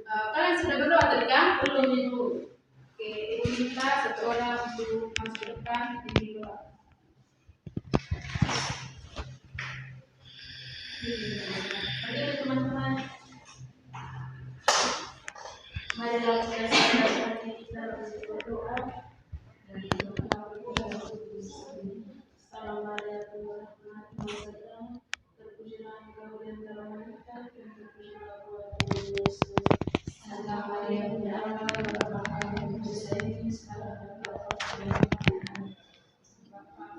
Kalian sudah berdoa tadi kan? Belum Ibu. Oke, Ibu minta satu orang untuk masuk ke depan di doa. Oke teman-teman, marilah kita sama-sama kita berdoa. Assalamualaikum warahmatullahi wabarakatuh. Terpujilah Engkau di antara wanita, dan terpujilah buah Tuhan Yesus. Santa Maria Bunda Allah, berdoakan untuk saya ini sekarang dan pada waktu yang akan datang.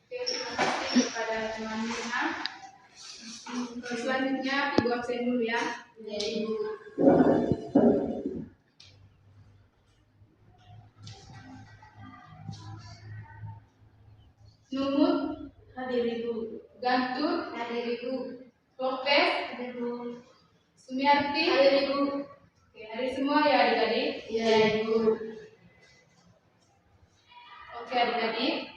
Oke, terima kasih kepada teman Mirna. Selanjutnya Ibu absen dulu ya. Ya Ibu. Numut hadir Ibu. Gantur hadir Ibu. Lopez hadir Ibu. Sumiarti hadir Ibu. Oke, hadir semua ya adik-adik? Ya Ibu. Oke adik-adik,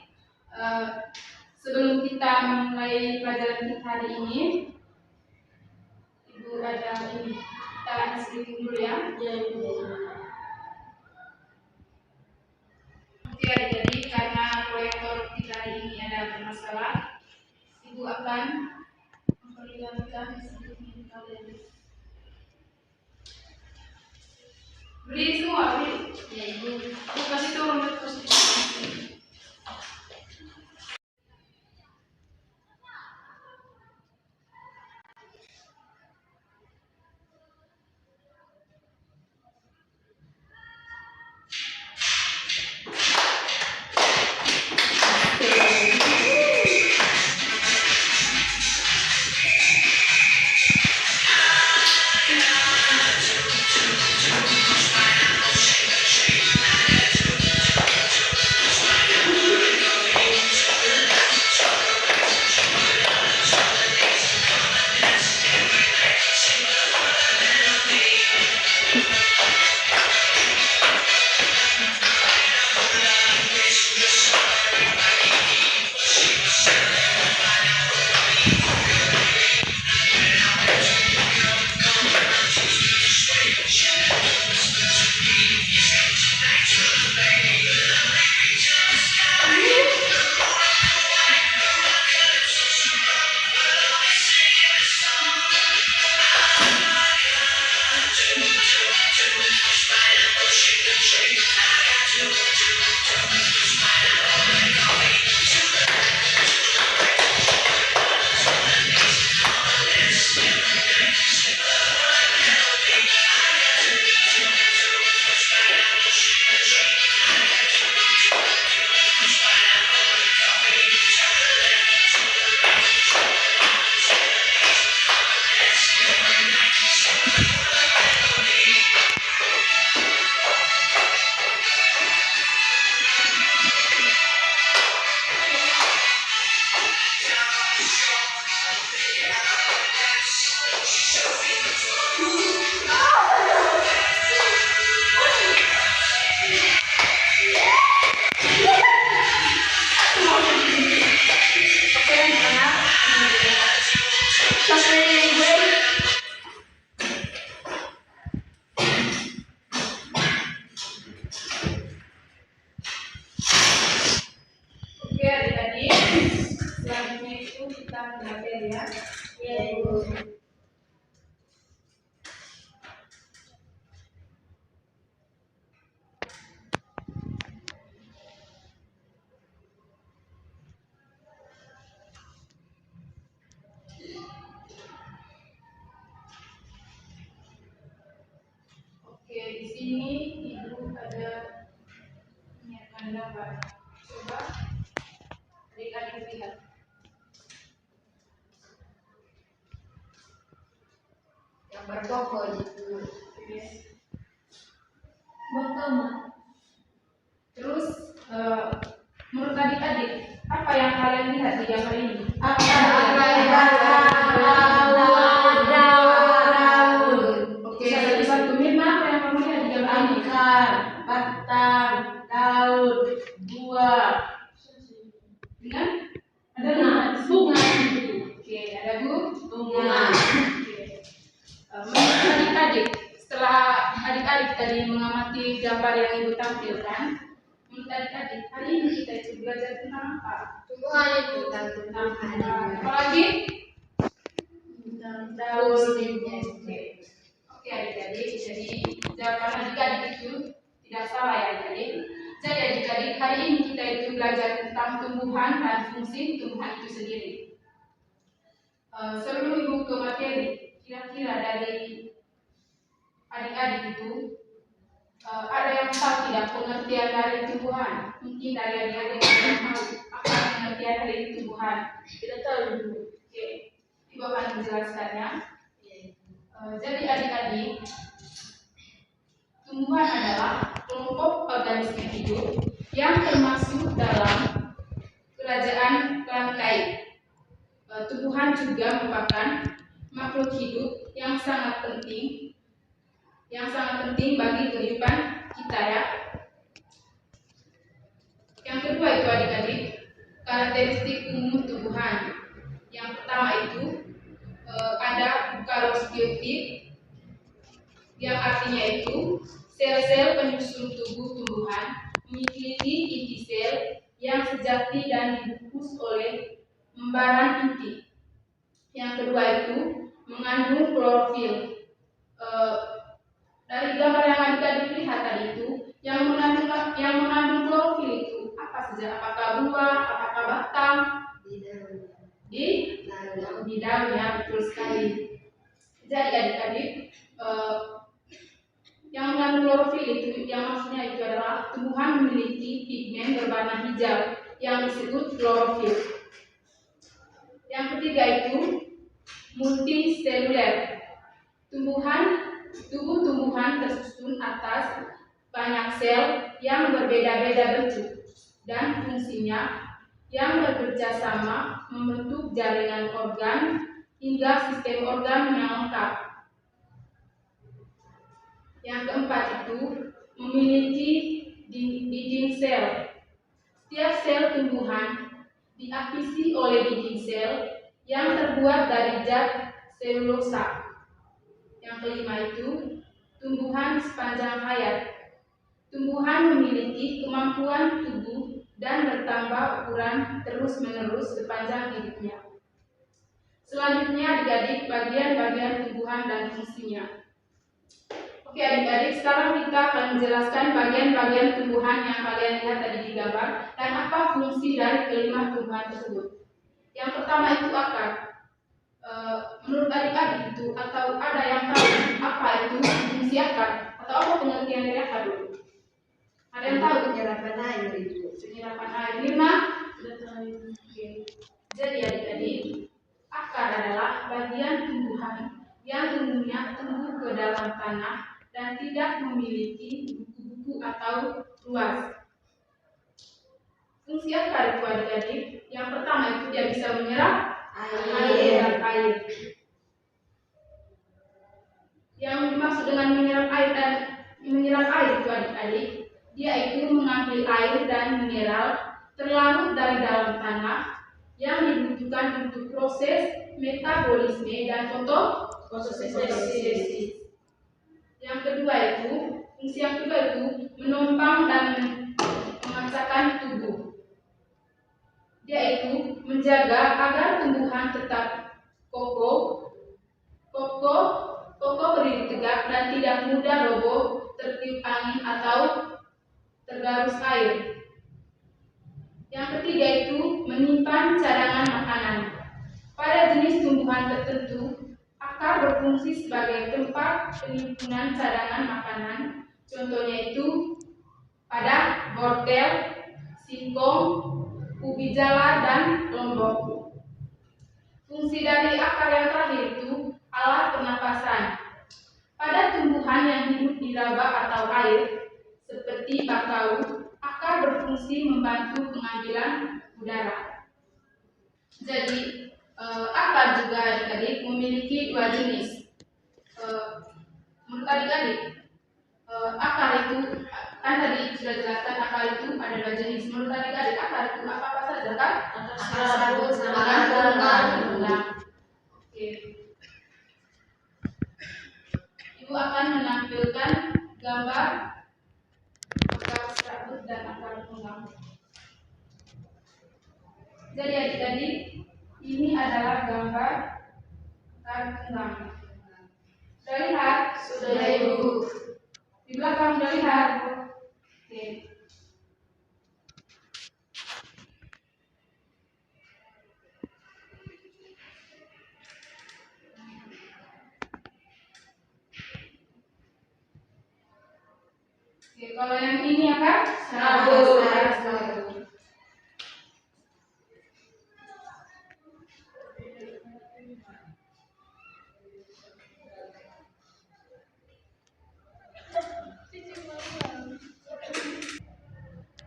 sebelum kita memulai pelajaran kita hari ini, Ibu ada ini, kita akan sedikit dulu ya. Ya Ibu. Oke adik-adik, karena proyektor kita hari ini ada bermasalah, Ibu akan memperlihatkan sedikit kalian. Beri semua, beri. Ya Ibu. Ibu kasih turun terus. Di sini Ibu ada menyiapkan gambar. Coba adik-adik lihat. Gambar toko itu. Pertama. Terus menurut adik-adik, apa yang kalian lihat di gambar ini? Batang, daun, buah, dengan ada bunga. Oke, ada bunga. Menurut adik-adik tadi mengamati gambar yang Ibu tampilkan, menurut adik-adik hari ini kita itu belajar tentang apa? Tumbuhan itu tentang apalagi? Daun. Oke adik-adik, jadi jawaban adik-adik itu tidak salah ya adik-adik. Jadi adik-adik hari ini kita itu belajar tentang tumbuhan dan fungsi tumbuhan itu sendiri. Sebelum Ibu ke materi, kira-kira dari adik-adik itu ada yang tahu tidak pengertian dari tumbuhan? Mungkin dari adik-adik yang tahu apa pengertian dari tumbuhan? Kita tahu dulu. Oke, Ibu akan menjelaskannya. Jadi adik-adik, tumbuhan adalah kelompok organisme hidup yang termasuk dalam kerajaan rantai. Tumbuhan juga merupakan makhluk hidup yang sangat penting bagi kehidupan kita ya. Yang kedua itu adik-adik, karakteristik umum tumbuhan. Yang pertama itu ada eukaryotik, yang artinya itu sel-sel penyusun tubuh tumbuhan memiliki inti sel yang sejati dan dibungkus oleh membaran inti. Yang kedua itu mengandung klorofil. Dari gambar yang adik-adik lihat tadi itu, yang mengandung klorofil itu apa saja? Apakah buah, apakah batang? Di daun ya, betul sekali. Jadi adik-adik, yang mengandung klorofil itu, yang maksudnya itu adalah tumbuhan memiliki pigmen berwarna hijau yang disebut klorofil. Yang ketiga itu multiseluler. Tubuh tumbuhan tersusun atas banyak sel yang berbeda-beda bentuk dan fungsinya yang bekerja sama membentuk jaringan organ hingga sistem organ yang lengkap. Yang keempat itu memiliki dinding sel. Setiap sel tumbuhan diapisi oleh dinding sel yang terbuat dari zat selulosa. Yang kelima itu tumbuhan sepanjang hayat. Tumbuhan memiliki kemampuan tumbuh dan bertambah ukuran terus-menerus sepanjang hidupnya. Selanjutnya adik-adik bagian-bagian tumbuhan dan fungsinya. Oke adik-adik, sekarang kita akan menjelaskan bagian-bagian tumbuhan yang kalian lihat tadi di gambar dan apa fungsi dari kelima tumbuhan tersebut. Yang pertama itu akar. Menurut adik-adik itu atau ada yang tahu apa itu fungsi akar atau apa pengertian dari akar dulu? Ada yang tahu? Penyerapan air itu. Penyerapan air. Mirna? Oke. Jadi adik-adik, akar adalah bagian tumbuhan yang umumnya tumbuh ke dalam tanah dan tidak memiliki buku-buku atau ruas. Fungsi akar itu adik-adik, yang pertama itu dia bisa menyerap air. Yang dimaksud dengan menyerap air itu adik-adik, dia itu mengambil air dan mineral terlarut dari dalam tanah yang dibutuhkan untuk proses metabolisme dan fotosintesis. Yang kedua itu, fungsi yang kedua itu menopang dan memaksakan tubuh. Dia itu menjaga agar tumbuhan tetap kokoh berdiri tegak dan tidak mudah roboh tertiup angin atau tergerus air. Yang ketiga itu menyimpan cadangan makanan. Pada jenis tumbuhan tertentu, akar berfungsi sebagai tempat penimbunan cadangan makanan. Contohnya itu pada wortel, singkong, ubi jala, dan lombok. Fungsi dari akar yang terakhir itu alat pernapasan. Pada tumbuhan yang hidup di laba atau air, seperti bakau, akar berfungsi membantu pengambilan udara. Jadi, akar juga adik-adik memiliki dua jenis. Menurut adik-adik, akar itu kan tadi sudah jelaskan akar itu ada dua jenis. Menurut adik-adik, akar itu apa saja kan? Akar sabut sama akar. Oke. Ibu akan menampilkan gambar akar serabut dan akar tunggang. Jadi adik-adik, ini adalah gambar akar tunggang. Sudah lihat? Sudah, Ibu. Di belakang sudah lihat? Oke. Oke, kalau yang ini apa? Serabut. Serabut.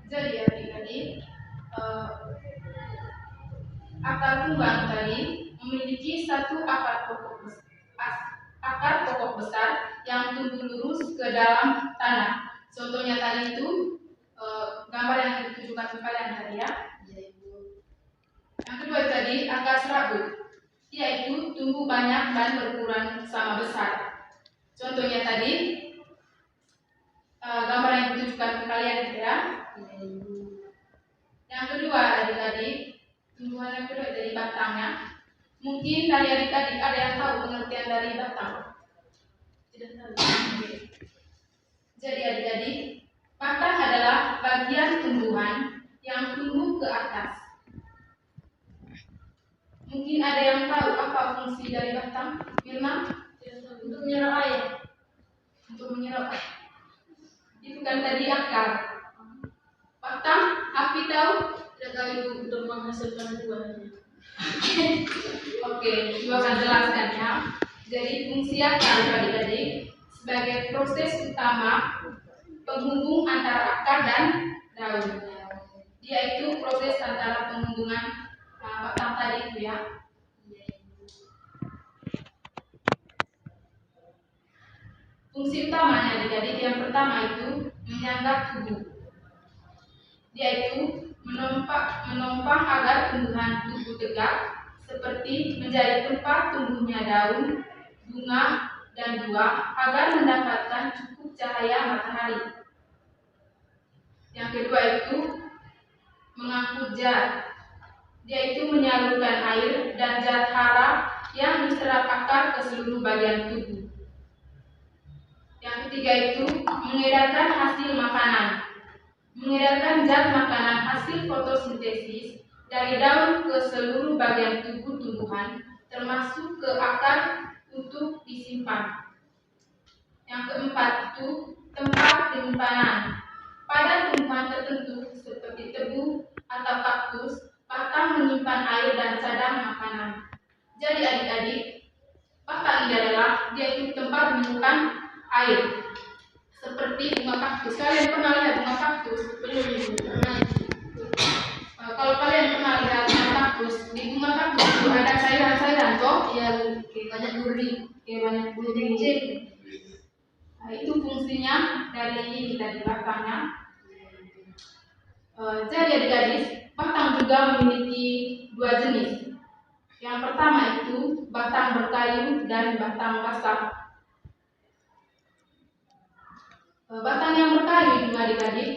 Jadi adik-adik, akar tunggang tadi memiliki satu akar pokok besar yang tumbuh lurus ke dalam tanah. Contohnya tadi itu gambar yang ditujukan ke kalian tadi ya. Yang kedua tadi akar serabut, yaitu tumbuh banyak dan berukuran sama besar. Contohnya tadi gambar yang ditujukan ke kalian gitu ya. Yang kedua adik-adik, tumbuhan yang kedua dari batangnya. Mungkin dari adik-adik ada yang tahu pengertian dari batang? Tidak tahu. Jadi adik-adik, batang adalah bagian tumbuhan yang tumbuh ke atas. Mungkin ada yang tahu apa fungsi dari batang? Firman? Untuk menyerap air. Untuk menyerap air. Itu kan tadi akar. Batang, api tahu? Tidak tahu, Ibu. Untuk menghasilkan buahnya. Oke, Ibu akan jelaskan ya. Jadi fungsi akar adik-adik sebagai proses utama penghubung antara akar dan daun. Dia itu proses antara penghubungan batang tadi itu ya. Fungsi utamanya adik-adik yang pertama itu menyanggah tubuh. Dia itu menopang agar tumbuhan tubuh tegak, seperti menjadi tempat tumbuhnya daun, bunga, dan buah agar mendapatkan cukup cahaya matahari. Yang kedua itu mengangkut zat. Dia itu menyalurkan air dan zat hara yang diserap akar ke seluruh bagian tubuh. Yang ketiga itu mengedarkan hasil makanan. Mengedarkan zat makanan hasil fotosintesis dari daun ke seluruh bagian tubuh tumbuhan, termasuk ke akar untuk disimpan. Yang keempat itu tempat penyimpanan. Pada tumbuhan tertentu seperti tebu atau kaktus, batang menyimpan air dan cadangan makanan. Jadi adik-adik, batang ini adalah dia itu tempat menyimpan air. Seperti bunga kaktus. Kalian pernah lihat bunga kaktus? Belum, Ibu. Pernah. Kalau kalian pernah lihat bunga kaktus, di bunga kaktus itu ada cairan-cairan toh? Iya, banyak duri. Banyak duri. Nah, itu fungsinya dari ini tadi batangnya. Jadi adik-adik, batang juga memiliki dua jenis. Yang pertama itu batang berkayu dan batang basah. Batang yang berkayu itu adik-adik,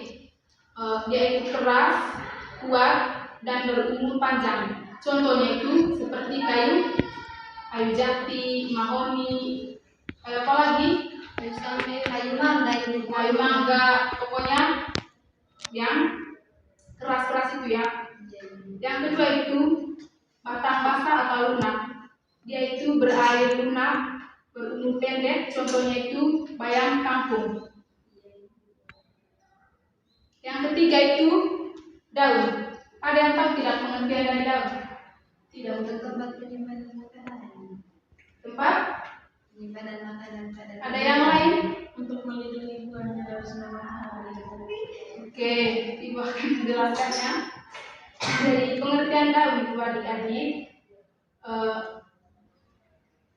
dia itu keras, kuat, dan berumur panjang. Contohnya itu seperti kayu jati, mahoni, apa lagi? Kayu mangga, pokoknya yang keras-keras itu ya. Yang kedua itu batang basah atau lunak. Dia itu berair lunak, berumur pendek. Contohnya itu bayam kampung. Yang ketiga itu daun. Ada yang tahu tidak pengertian dari daun? Tidak. untuk tempat penyimpanan makanan. Tempat? Penyimpanan makanan pada. Ada yang lain? Untuk melindungi buahnya dari sinar matahari. Oke, Ibu akan menjelaskannya. Jadi pengertian daun itu adik-adik,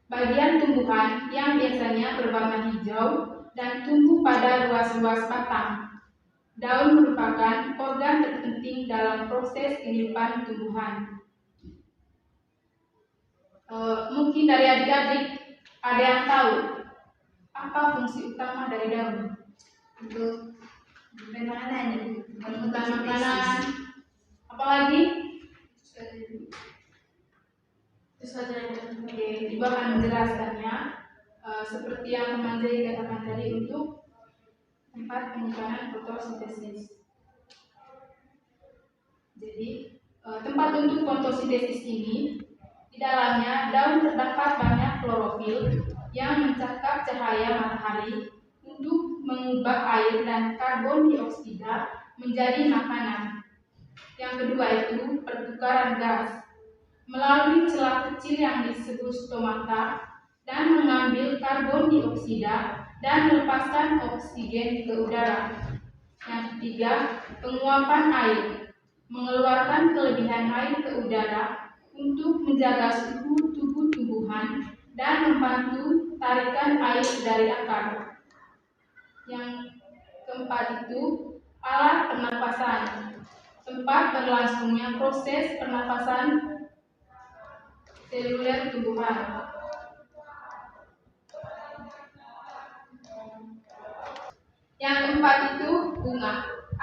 bagian tumbuhan yang biasanya berwarna hijau dan tumbuh pada ruas-ruas batang. Daun merupakan organ terpenting dalam proses kehidupan tumbuhan. Mungkin dari adik-adik ada yang tahu apa fungsi utama dari daun? untuk makanan, Bukan makanan. Apalagi? Itu saja yang Oke, Ibu akan menjelaskannya seperti yang Teman Jai katakan tadi untuk tempat penyimpanan fotosintesis. Jadi tempat untuk fotosintesis ini di dalamnya daun terdapat banyak klorofil yang mencakap cahaya matahari untuk mengubah air dan karbon dioksida menjadi makanan. Yang kedua itu pertukaran gas melalui celah kecil yang disebut stomata dan mengambil karbon dioksida dan melepaskan oksigen ke udara. Yang ketiga, penguapan air mengeluarkan kelebihan air ke udara untuk menjaga suhu tubuh tumbuhan dan membantu tarikan air dari akar. Yang keempat itu alat pernapasan, tempat berlangsungnya proses pernapasan seluler tumbuhan. Yang keempat itu bunga.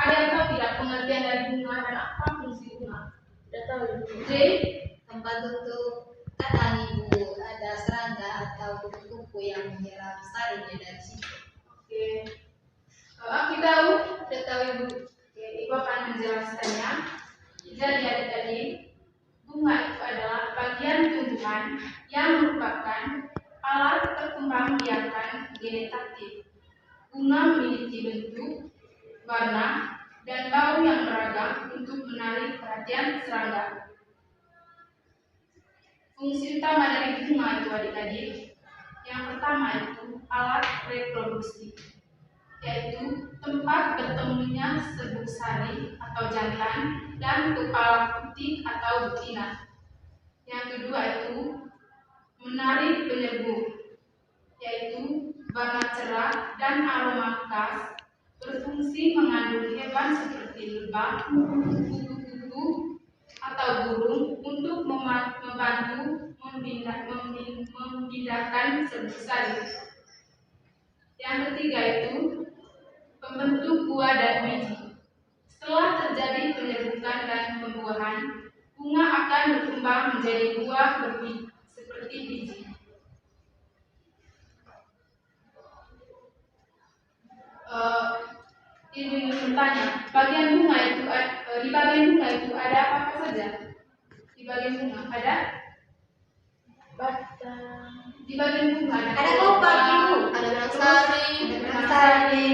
Ada yang tahu tidak pengertian dari bunga dan apa fungsi bunga? Tidak tahu. J. tempat untuk kata ibu ada serangga atau kupu-kupu yang menyerap sarinya dari situ. Oke. Aki tahu? Sudah tahu ibu? Oke, Ibu akan menjelaskannya. Jadi adik-adik, bunga itu adalah bagian tumbuhan yang merupakan alat perkembangbiakan genetatif. Bunga memiliki bentuk, warna, dan bau yang beragam untuk menarik perhatian serangga. Fungsi utama dari bunga itu adik-adik, yang pertama itu alat reproduksi, yaitu tempat bertemunya serbuk sari atau jantan dan kepala putih atau betina. Yang kedua itu menarik penyerbu, yaitu warna cerah dan aroma khas, berfungsi mengandung hewan seperti lebah, kupu-kupu, atau burung untuk membantu memindahkan serbuk sari. Yang ketiga itu pembentuk buah dan biji. Setelah terjadi penyerbukan dan pembuahan, bunga akan berkembang menjadi buah seperti biji. Ini bertanya, bagian bunga itu di bagian bunga itu ada apa saja? Di bagian bunga ada batang. Di bagian bunga Ada kelopak ibu, ada benang sari, ada benang sari.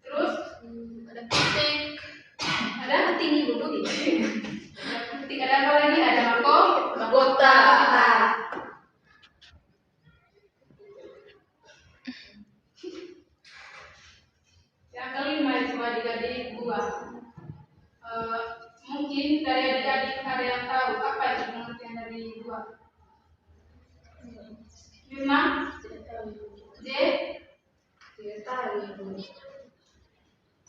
Terus ada puting, ada puting ibu dulu. ada putih, ada apa lagi? Ada mahkota. Yang kelima itu adik-adik buah. Mungkin dari adik-adik ada yang tahu apa itu pengertian dari buah? Memang J? Tidak tahu ibu.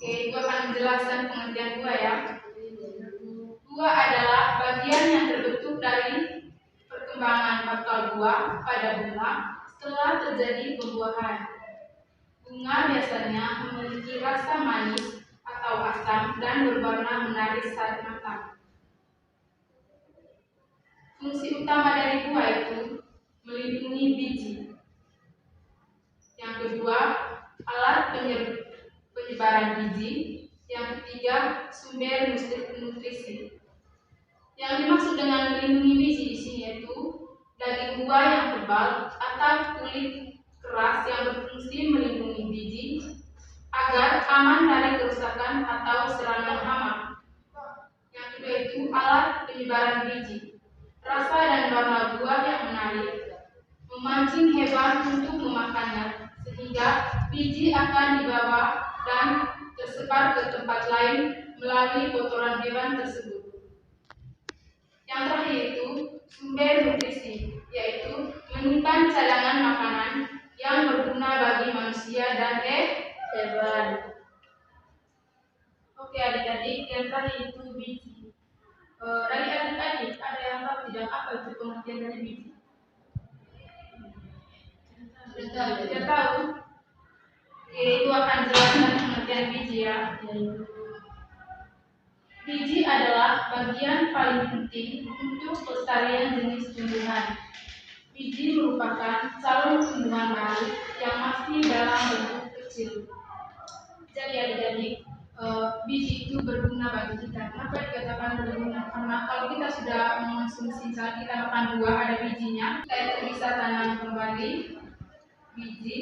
Oke, Ibu akan menjelaskan pengertian buah ya. Buah adalah bagian yang terbentuk dari perkembangan bakal buah pada bunga setelah terjadi pembuahan. Bunga biasanya memiliki rasa manis atau asam dan berwarna menarik saat matang. Fungsi utama dari buah itu melindungi biji. Yang kedua, alat penyebaran biji. Yang ketiga, sumber nutrisi. Yang dimaksud dengan melindungi biji di sini yaitu daging buah yang tebal atau kulit keras yang berfungsi melindungi biji agar aman dari kerusakan atau serangan hama. Yang kedua itu alat penyebaran biji. Rasa dan warna buah yang menarik memancing hewan untuk memakannya, sehingga biji akan dibawa dan tersebar ke tempat lain melalui kotoran hewan tersebut. Yang terakhir itu sumber nutrisi, yaitu menyimpan cadangan makanan yang berguna bagi manusia dan hewan. Oke adik-adik, yang terakhir itu biji. Dari adik-adik ada yang tahu tidak apa itu pengertian dari biji? Tidak tahu. Oke, itu akan jelaskan bagian biji ya, yaitu biji adalah bagian paling penting untuk pelestarian jenis tumbuhan. Biji merupakan calon tumbuhan baru yang masih dalam bentuk kecil. Jadi adik-adik, biji itu berguna bagi kita. Kenapa dikatakan berguna? Karena kalau kita sudah mengonsumsi, misalnya kita makan buah ada bijinya, kita itu bisa tanam kembali biji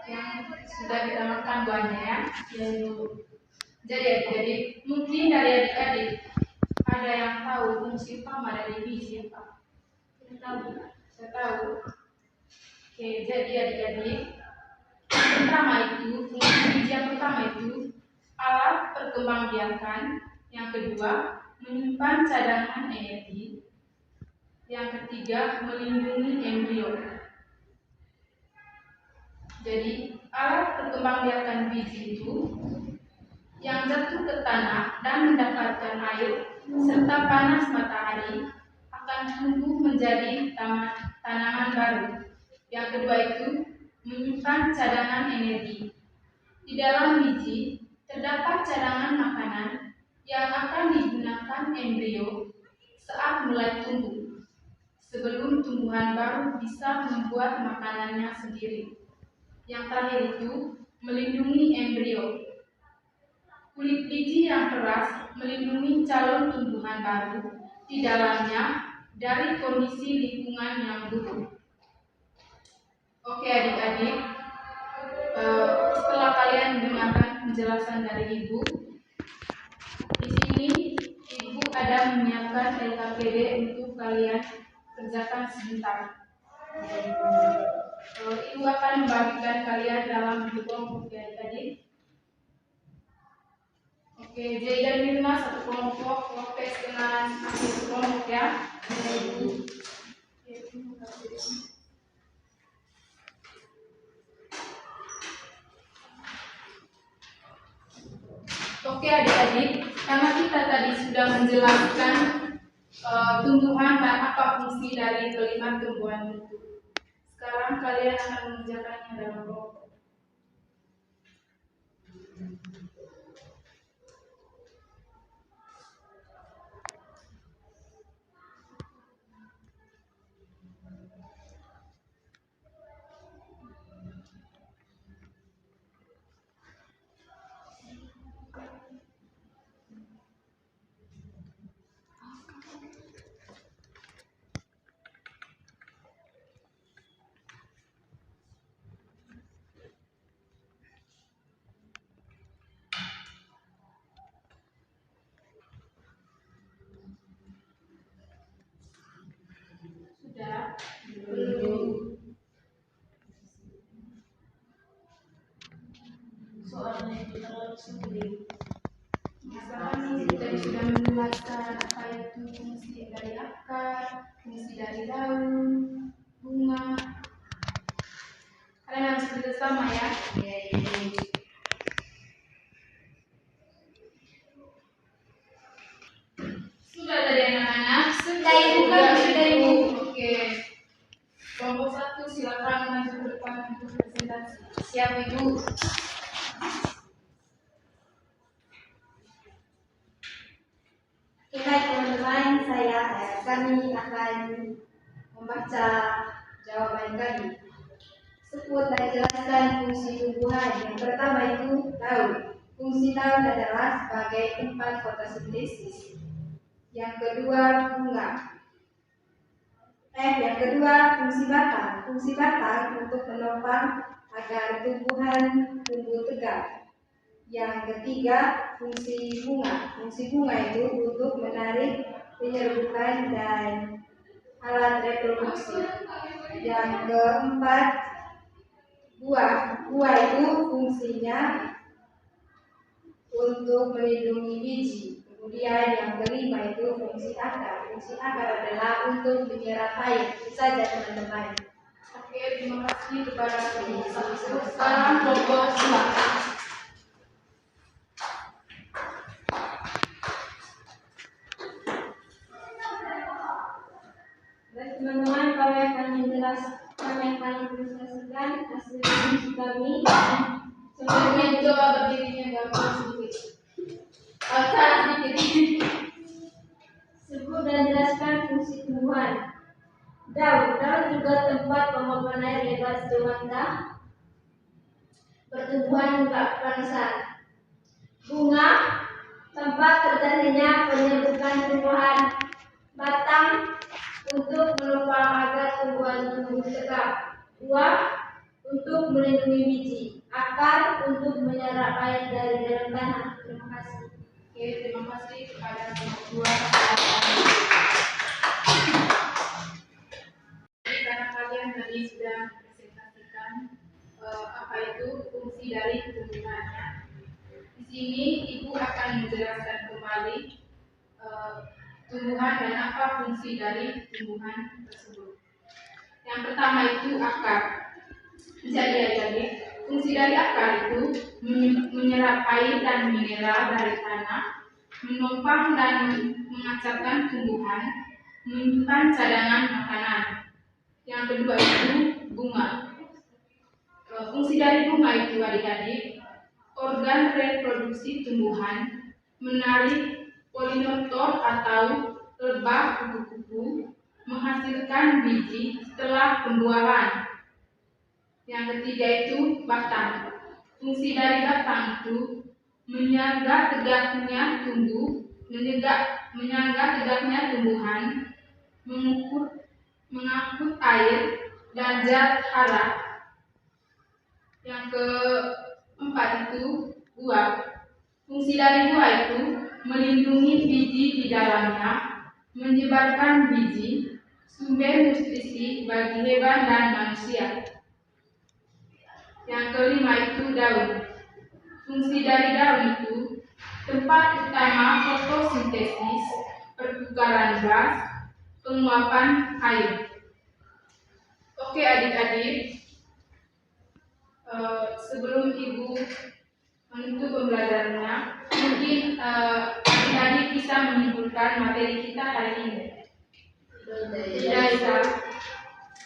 yang sudah kita makan buahnya ya. Jadi adik-adik, mungkin dari adik-adik ada yang tahu fungsi utama dari biji apa? Tahu? Saya tahu. Oke, jadi adik-adik, fungsi biji yang pertama itu alat perkembangbiakan, yang kedua menyimpan cadangan energi, yang ketiga melindungi embrio. Jadi alat perkembangbiakan biji itu yang jatuh ke tanah dan mendapatkan air serta panas matahari akan tumbuh menjadi tanaman baru. Yang kedua itu menyimpan cadangan energi. Di dalam biji terdapat cadangan makanan yang akan digunakan embrio saat mulai tumbuh, sebelum tumbuhan baru bisa membuat makanannya sendiri. Yang terakhir itu melindungi embrio. Kulit biji yang keras melindungi calon tumbuhan baru di dalamnya dari kondisi lingkungan yang buruk. Oke adik-adik, setelah kalian mendengarkan penjelasan dari ibu, di sini ibu ada menyiapkan LKPD untuk kalian kerjakan sebentar. Ibu akan membagikan kalian dalam bentuk kelompok ya adik-adik. Oke, J dan Mirna satu kelompok, Lopez dengan Akhil kelompok ya. Oke adik-adik, karena kita tadi sudah menjelaskan tumbuhan dan apa fungsi dari kelima tumbuhan itu. Sekarang kalian akan mengerjakannya dalam kelompok. Sudah? Belum. Soalnya itu terlalu sulit. Misalkan tadi sudah menjelaskan apa itu fungsi dari akar, fungsi dari daun, bunga. Kalian harus bersama ya. Sudah tadi anak-anak? Sudah ibu. Oke. Kelompok 1 silakan maju ke depan untuk presentasi. Siap ibu. Oke teman-teman, kami akan membaca jawaban kami. Sebut dan jelaskan fungsi tumbuhan. Yang pertama itu daun. Fungsi daun adalah sebagai tempat fotosintesis. Yang kedua bunga. Yang kedua fungsi batang. Fungsi batang untuk menopang agar tumbuhan tumbuh tegak. Yang ketiga fungsi bunga. Fungsi bunga itu untuk menarik penyerbukan dan alat reproduksi. Yang keempat buah. Buah itu fungsinya untuk melindungi biji. Kemudian yang kelima itu fungsi akar. Fungsi akar adalah untuk menyerap air. Itu saja teman-teman. Oke, terima kasih kepada kelompok 1. Sekarang kelompok 2. Baik teman-teman, kami akan menyaksikan hasil diskusi kami. Sebelumnya coba berdirinya gambar sedikit. Alsa sedikit. Sebut dan jelaskan fungsi tumbuhan. Daun juga tempat penguapan air bebas dewata, pertumbuhan enggak kepanasan. Bunga, tempat terjadinya penyerbukan tumbuhan. Batang, untuk menopang agar tumbuhan tumbuh tegak. Buah, untuk melindungi biji. Akar, untuk menyerap air dari dalam tanah. Terima kasih. Oke, terima kasih kepada semua. Karena kalian tadi sudah presentasikan apa itu fungsi dari tumbuhannya. Di sini Ibu akan menjelaskan kembali tumbuhan dan apa fungsi dari tumbuhan tersebut. Yang pertama itu akar. Jadi fungsi dari akar itu menyerap air dan mineral dari tanah, menopang dan mengacapkan tumbuhan, menyimpan cadangan makanan. Yang kedua itu bunga. Fungsi dari bunga itu adik-adik, organ reproduksi tumbuhan, menarik polinator atau lebah kupu-kupu, menghasilkan biji setelah pembuahan. Yang ketiga itu batang. Fungsi dari batang itu menyangga tegaknya tumbuhan, mengangkut air dan zat hara. Yang keempat itu buah. Fungsi dari buah itu melindungi biji di dalamnya, menyebarkan biji, sumber nutrisi bagi hewan dan manusia. Yang kelima itu daun. Fungsi dari daun itu tempat utama fotosintesis, pertukaran gas, penguapan air. Oke adik-adik, sebelum Ibu menutup pembelajarannya, mungkin adik-adik bisa menyimpulkan materi kita hari ini. Tidak bisa.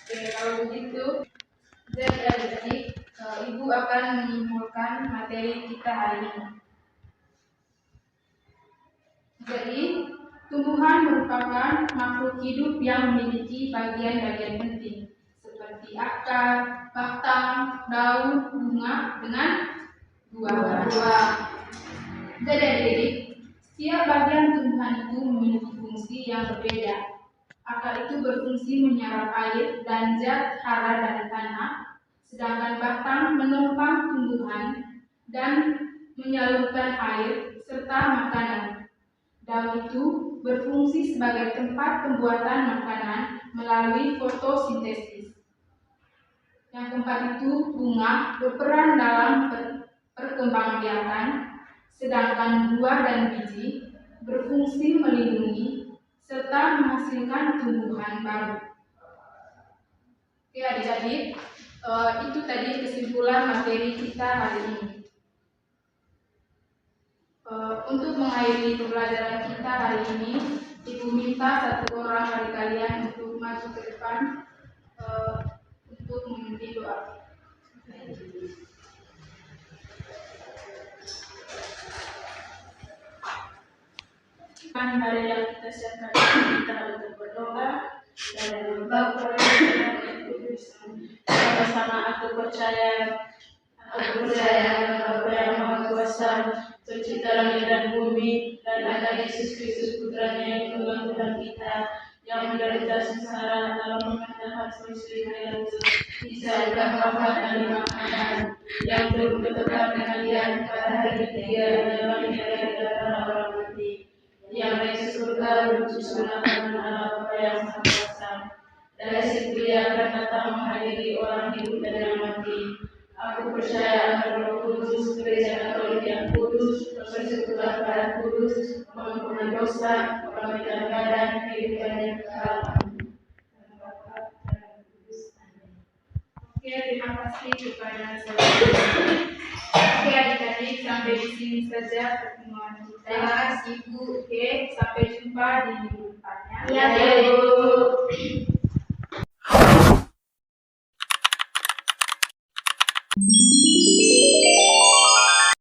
Oke, kalau begitu, jadi adik-adik, Ibu akan menyimpulkan materi kita hari ini. Jadi, tumbuhan merupakan makhluk hidup yang memiliki bagian-bagian penting seperti akar, batang, daun, bunga, dengan buah. Jadi adik-adik, setiap bagian tumbuhan itu memiliki fungsi yang berbeda. Akar itu berfungsi menyerap air dan zat hara dari tanah, sedangkan batang menopang tumbuhan dan menyalurkan air serta makanan. Daun itu berfungsi sebagai tempat pembuatan makanan melalui fotosintesis. Yang keempat itu bunga berperan dalam perkembangbiakan, sedangkan buah dan biji berfungsi melindungi serta menghasilkan tumbuhan baru. Oke adik-adik, itu tadi kesimpulan materi kita hari ini. Untuk mengakhiri pembelajaran kita hari ini, Ibu minta satu orang dari kalian untuk maju ke depan untuk memimpin doa. Hari yang kita siapkan kita untuk berdoa dan Bapa dan Kudus. Sama-sama aku percaya apa yang Maha Kuasa, pencipta langit dan bumi, dan ada Yesus Kristus putranya yang tunggal Tuhan kita, yang menderita sengsara dalam mengenal Yesus yang bisa wafat dan dimakamkan, yang turun ke tempat pengadilan pada hari ketiga dan bangkit dari antara orang mati, yang naik ke surga duduk sebelah kanan Allah Bapa yang Maha Kuasa. Dari situ Dia akan datang menghadiri orang hidup dan yang mati. Aku percaya akan Roh Kudus, Gereja Katolik yang kudus, persekutuan darah kudus, pengampunan dosa, pembaptisan badan, kehidupan yang kekal. Oke, terima kasih kepada saudara. Oke adik-adik, sampai di sini saja pertemuan kita. Terima kasih Bu. Oke, sampai jumpa di minggu depannya. Ya, Bu.